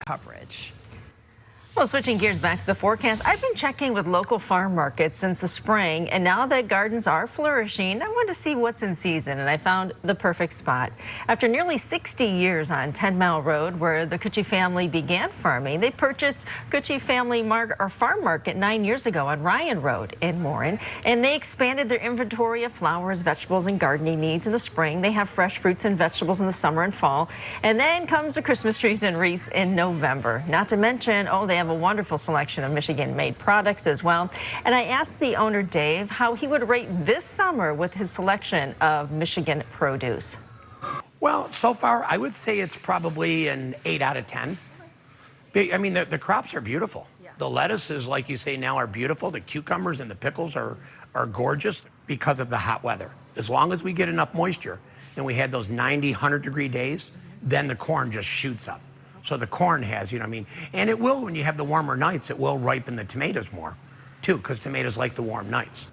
coverage. Well, switching gears back to the forecast, I've been checking with local farm markets since the spring, and now that gardens are flourishing, I wanted to see what's in season, and I found the perfect spot. After nearly 60 years on 10 Mile Road, where the Cucci family began farming, they purchased Cucci Family Farm Market 9 years ago on Ryan Road in Warren, and they expanded their inventory of flowers, vegetables, and gardening needs in the spring. They have fresh fruits and vegetables in the summer and fall, and then comes the Christmas trees and wreaths in November. Not to mention, they have a wonderful selection of Michigan-made products as well. And I asked the owner, Dave, how he would rate this summer with his selection of Michigan produce. Well, so far, I would say it's probably an 8 out of 10. I mean, the crops are beautiful. Yeah. The lettuces, like you say now, are beautiful. The cucumbers and the pickles are gorgeous because of the hot weather. As long as we get enough moisture, and we had those 90, 100-degree days, then the corn just shoots up. So the corn has, and it will, when you have the warmer nights, it will ripen the tomatoes more, too, because tomatoes like the warm nights.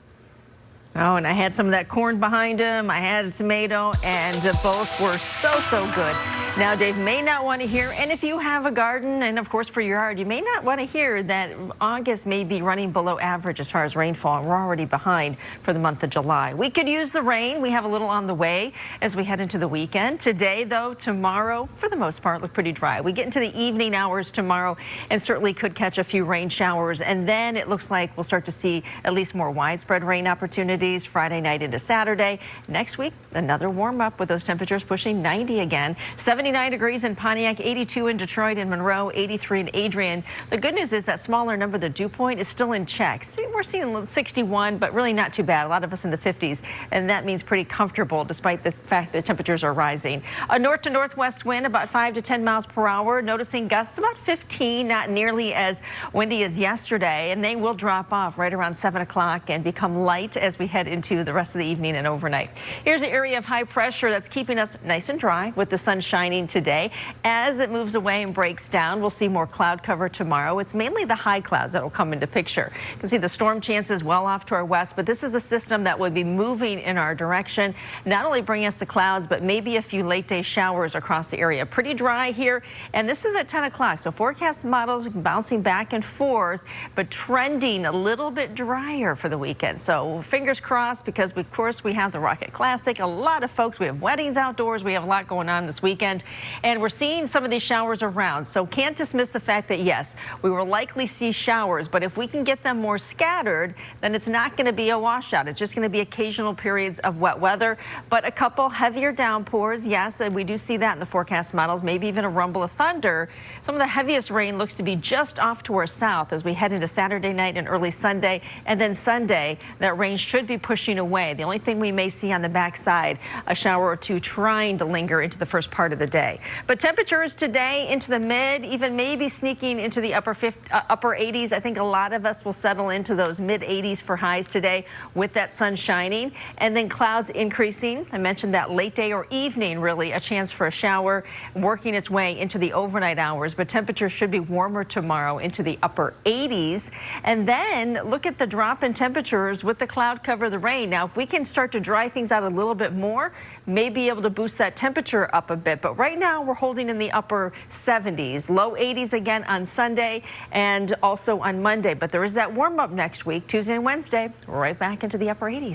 Oh, and I had some of that corn behind him. I had a tomato, and both were so good. Now, Dave may not want to hear, and if you have a garden, and of course for your yard, you may not want to hear that August may be running below average as far as rainfall, and we're already behind for the month of July. We could use the rain. We have a little on the way as we head into the weekend. Today, though, tomorrow, for the most part, look pretty dry. We get into the evening hours tomorrow and certainly could catch a few rain showers, and then it looks like we'll start to see at least more widespread rain opportunities Friday night into Saturday. Next week, another warm up with those temperatures pushing 90 again. 79 degrees in Pontiac, 82 in Detroit and Monroe, 83 in Adrian. The good news is that smaller number, the dew point, is still in check. See, we're seeing 61, but really not too bad. A lot of us in the 50s, and that means pretty comfortable despite the fact that temperatures are rising. A north to northwest wind about 5 to 10 miles per hour. Noticing gusts about 15, not nearly as windy as yesterday, and they will drop off right around 7 o'clock and become light as we head into the rest of the evening and overnight. Here's an area of high pressure that's keeping us nice and dry with the sun shining today. As it moves away and breaks down, we'll see more cloud cover tomorrow. It's mainly the high clouds that will come into picture. You can see the storm chances well off to our west, but this is a system that would be moving in our direction, not only bringing us the clouds, but maybe a few late day showers across the area. Pretty dry here, and this is at 10 o'clock, so forecast models bouncing back and forth, but trending a little bit drier for the weekend. So fingers crossed, because of course we have the Rocket Classic. A lot of folks, we have weddings outdoors, we have a lot going on this weekend, and we're seeing some of these showers around. So can't dismiss the fact that yes, we will likely see showers, but if we can get them more scattered, then it's not going to be a washout. It's just going to be occasional periods of wet weather, but a couple heavier downpours, yes, and we do see that in the forecast models, maybe even a rumble of thunder. Some of the heaviest rain looks to be just off to our south as we head into Saturday night and early Sunday, and then Sunday, that rain should be pushing away. The only thing we may see on the backside, a shower or two trying to linger into the first part of the day. But temperatures today into the mid, even maybe sneaking into the upper 80s. I think a lot of us will settle into those mid 80s for highs today with that sun shining, and then clouds increasing. I mentioned that late day or evening, really a chance for a shower working its way into the overnight hours, but temperatures should be warmer tomorrow into the upper 80s. And then look at the drop in temperatures with the cloud cover, the rain. Now, if we can start to dry things out a little bit more, may be able to boost that temperature up a bit. But right now, we're holding in the upper 70s, low 80s again on Sunday and also on Monday. But there is that warm up next week, Tuesday and Wednesday, right back into the upper 80s.